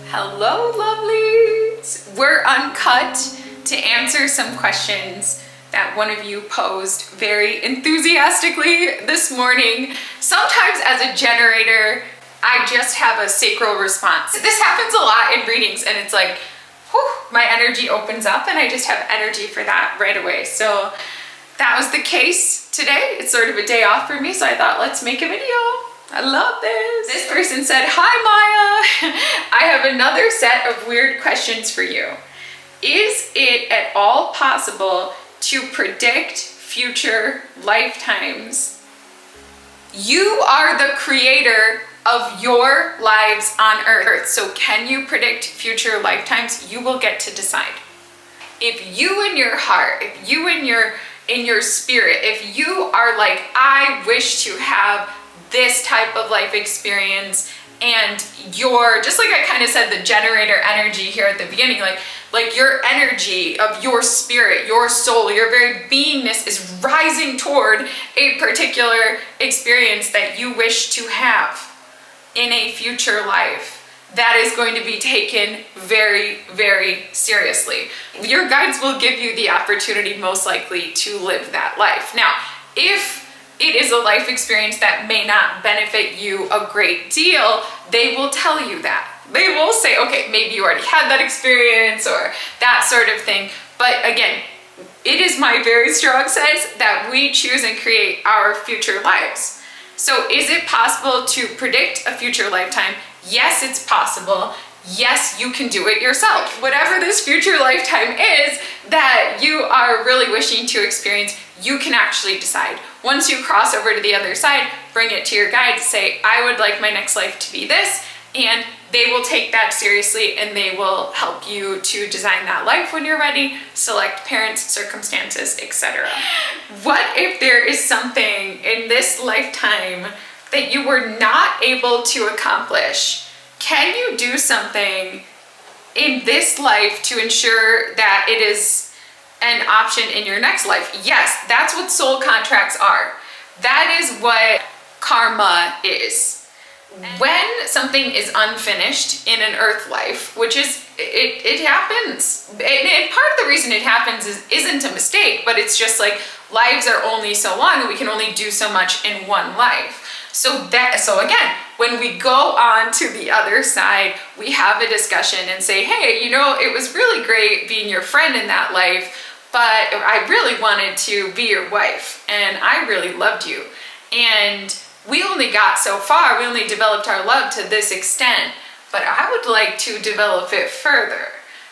Hello, lovelies! We're uncut to answer some questions that one of you posed very enthusiastically this morning. Sometimes as a generator, I just have a sacral response. This happens a lot in readings and it's like, whew, my energy opens up and I just have energy for that right away. So that was the case today. It's sort of a day off for me, so I thought let's make a video. I love this. This person said, hi Maya, I have another set of weird questions for you. Is it at all possible to predict future lifetimes? You are the creator of your lives on earth. So can you predict future lifetimes? You will get to decide. If you in your heart, if you in your spirit, if you are like, I wish to have this type of life experience, and you're just like I kind of said, the generator energy here at the beginning, like your energy of your spirit, your soul, your very beingness is rising toward a particular experience that you wish to have in a future life, that is going to be taken very, very seriously. Your guides will give you the opportunity most likely to live that life. Now, if it is a life experience that may not benefit you a great deal, they will tell you that. They will say, okay, maybe you already had that experience or that sort of thing. But again, it is my very strong sense that we choose and create our future lives. So is it possible to predict a future lifetime? Yes, it's possible. Yes, you can do it yourself. Whatever this future lifetime is that you are really wishing to experience, you can actually decide. Once you cross over to the other side, bring it to your guides, say, I would like my next life to be this, and they will take that seriously and they will help you to design that life when you're ready, select parents, circumstances, etc. What if there is something in this lifetime that you were not able to accomplish? Can you do something in this life to ensure that it is an option in your next life? Yes, that's what soul contracts are. That is what karma is. When something is unfinished in an earth life, which is, it happens. And part of the reason it happens isn't a mistake, but it's just like lives are only so long and we can only do so much in one life. So again, when we go on to the other side, we have a discussion and say, hey, you know, it was really great being your friend in that life, but I really wanted to be your wife and I really loved you. And we only got so far, we only developed our love to this extent, but I would like to develop it further.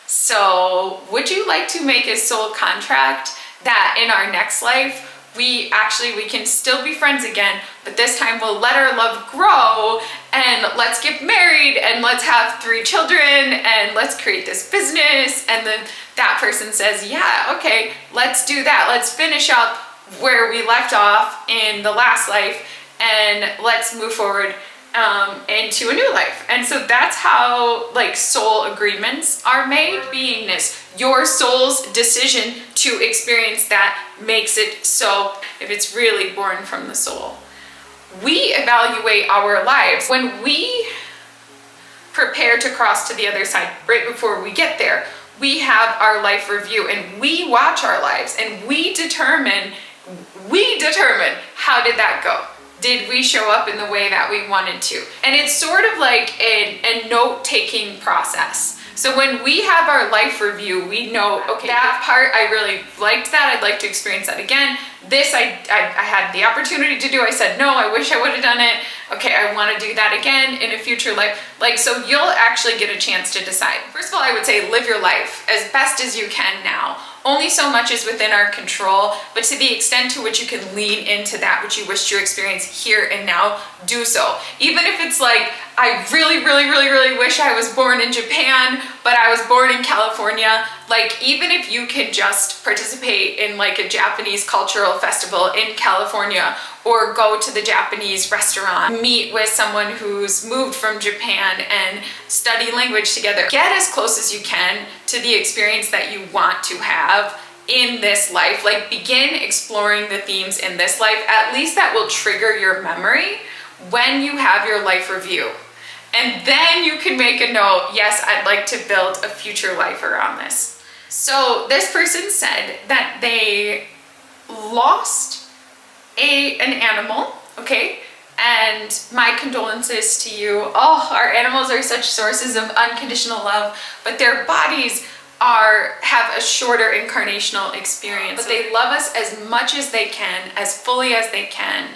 So would you like to make a soul contract that in our next life, we can still be friends again, but this time we'll let our love grow and let's get married and let's have 3 children and let's create this business. And then that person says, yeah, okay, let's do that. Let's finish up where we left off in the last life and let's move forward into a new life. And so that's how like soul agreements are made. Beingness, your soul's decision to experience that makes it so if it's really born from the soul. We evaluate our lives when we prepare to cross to the other side. Right before we get there, we have our life review and we watch our lives and we determine how did that go? Did we show up in the way that we wanted to? And it's sort of like a note-taking process. So when we have our life review, we know, okay, that part, I really liked that. I'd like to experience that again. This, I had the opportunity to do. I said, no, I wish I would have done it. Okay, I want to do that again in a future life. So you'll actually get a chance to decide. First of all, I would say live your life as best as you can now. Only so much is within our control, but to the extent to which you can lean into that which you wish to experience here and now, do so. Even if it's like, I really, really, really, really wish I was born in Japan, but I was born in California. Like, even if you can just participate in like a Japanese cultural festival in California, or go to the Japanese restaurant, meet with someone who's moved from Japan and study language together. Get as close as you can to the experience that you want to have in this life. Like, begin exploring the themes in this life. At least that will trigger your memory when you have your life review. And then you can make a note, yes, I'd like to build a future life around this. So this person said that they lost an animal, okay? And my condolences to you. Oh, our animals are such sources of unconditional love, but their bodies have a shorter incarnational experience. But they love us as much as they can, as fully as they can,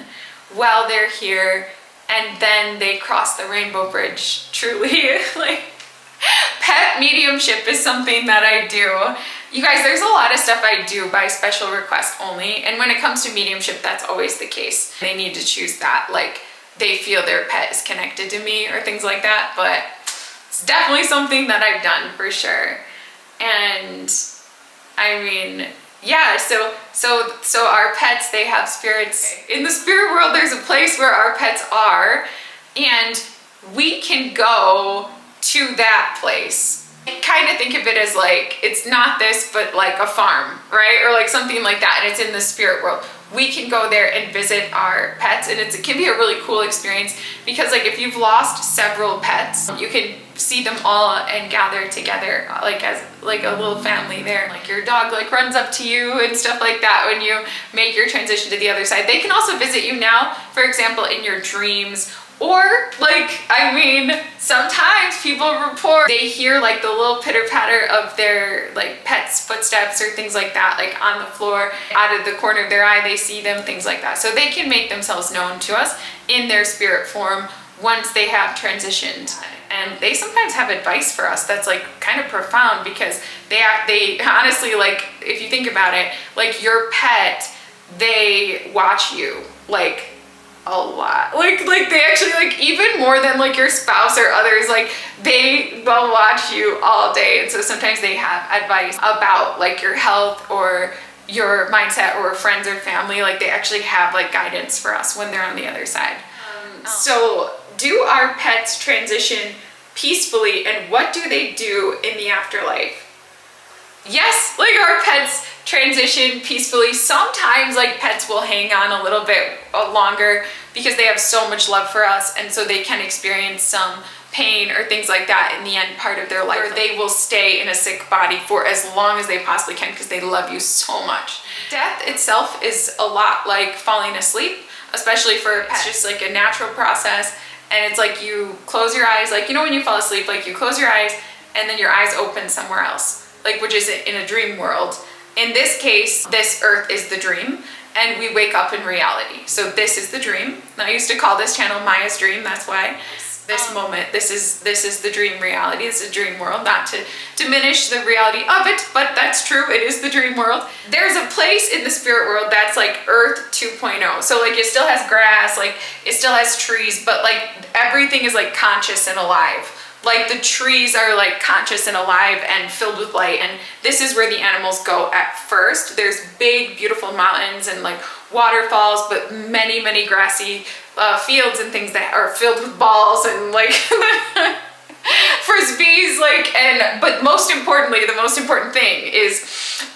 while they're here, and then they cross the rainbow bridge, truly. Like, pet mediumship is something that I do. You guys, there's a lot of stuff I do by special request only, and when it comes to mediumship, that's always the case. They need to choose that, like they feel their pet is connected to me or things like that, but it's definitely something that I've done for sure. And I mean, yeah, so our pets, they have spirits. In the spirit world, there's a place where our pets are, and we can go to that place. Kind of think of it as like, it's not this, but like a farm, right? Or like something like that, and it's in the spirit world. We can go there and visit our pets, and it can be a really cool experience, because like if you've lost several pets, you can see them all and gather together like as like a little family there. Like your dog like runs up to you and stuff like that when you make your transition to the other side. They can also visit you now, for example, in your dreams. Or like, I mean, sometimes people report they hear like the little pitter patter of their like pet's footsteps or things like that, like on the floor, out of the corner of their eye, they see them, things like that. So they can make themselves known to us in their spirit form once they have transitioned. And they sometimes have advice for us that's like kind of profound, because they honestly, like if you think about it, like your pet, they watch you like a lot, like they actually, like even more than like your spouse or others, like they will watch you all day. And so sometimes they have advice about like your health or your mindset or friends or family. Like they actually have like guidance for us when they're on the other side. So do our pets transition peacefully, and what do they do in the afterlife? Yes, like our pets transition peacefully. Sometimes like pets will hang on a little bit longer because they have so much love for us, and so they can experience some pain or things like that in the end part of their life. Or they will stay in a sick body for as long as they possibly can because they love you so much. Death itself is a lot like falling asleep, especially for pets. It's just like a natural process, and it's like you close your eyes, like you know when you fall asleep, like you close your eyes and then your eyes open somewhere else, like which is in a dream world. In this case, this earth is the dream, and we wake up in reality. So this is the dream. I used to call this channel Maya's Dream. That's why this moment, this is the dream reality. This is a dream world, not to diminish the reality of it, but that's true. It is the dream world. There's a place in the spirit world that's like Earth 2.0. So like it still has grass, like it still has trees, but like everything is like conscious and alive. Like the trees are like conscious and alive and filled with light, and this is where the animals go at first. There's big beautiful mountains and like waterfalls, but many grassy fields and things that are filled with balls and like frisbees, like, and but most importantly, the most important thing is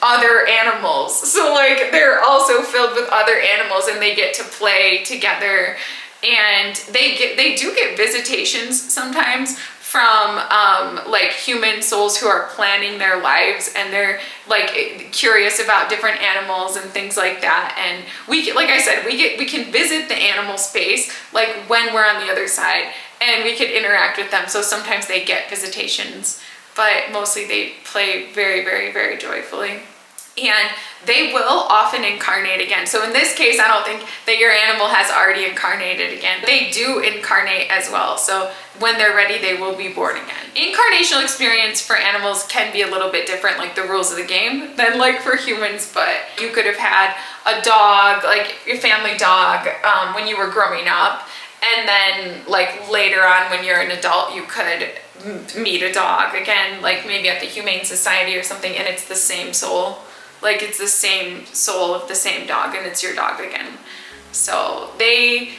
other animals. So like they're also filled with other animals, and they get to play together, and they do get visitations sometimes from like human souls who are planning their lives, and they're like curious about different animals and things like that. And we, like I said, we can visit the animal space like when we're on the other side, and we can interact with them. So sometimes they get visitations, but mostly they play very joyfully. And they will often incarnate again. So in this case, I don't think that your animal has already incarnated again. They do incarnate as well. So when they're ready, they will be born again. Incarnational experience for animals can be a little bit different, like the rules of the game, than like for humans. But you could have had a dog, like your family dog, when you were growing up. And then like later on when you're an adult, you could meet a dog again, like maybe at the Humane Society or something, and it's the same soul. Like it's the same soul of the same dog, and it's your dog again. So they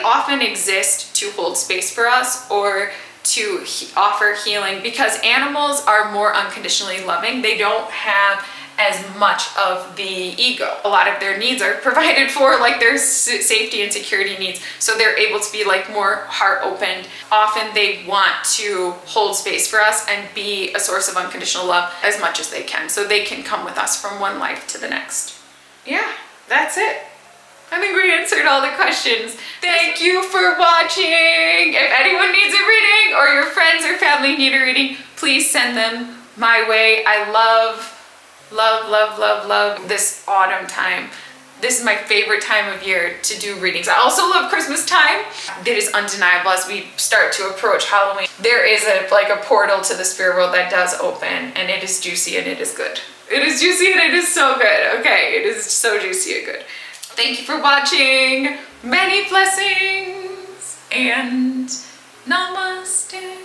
often exist to hold space for us or to offer healing, because animals are more unconditionally loving. They don't have as much of the ego. A lot of their needs are provided for, like their safety and security needs, so they're able to be like more heart opened. Often they want to hold space for us and be a source of unconditional love as much as they can, so they can come with us from one life to the next. Yeah, that's it. I think we answered all the questions. Thank you for watching. If anyone needs a reading or your friends or family need a reading, please send them my way. I love this autumn time. This is my favorite time of year to do readings. I also love Christmas time. It is undeniable as we start to approach Halloween. There is like a portal to the spirit world that does open, and it is juicy and it is good. It is juicy and it is so good. Okay, it is so juicy and good. Thank you for watching. Many blessings and namaste.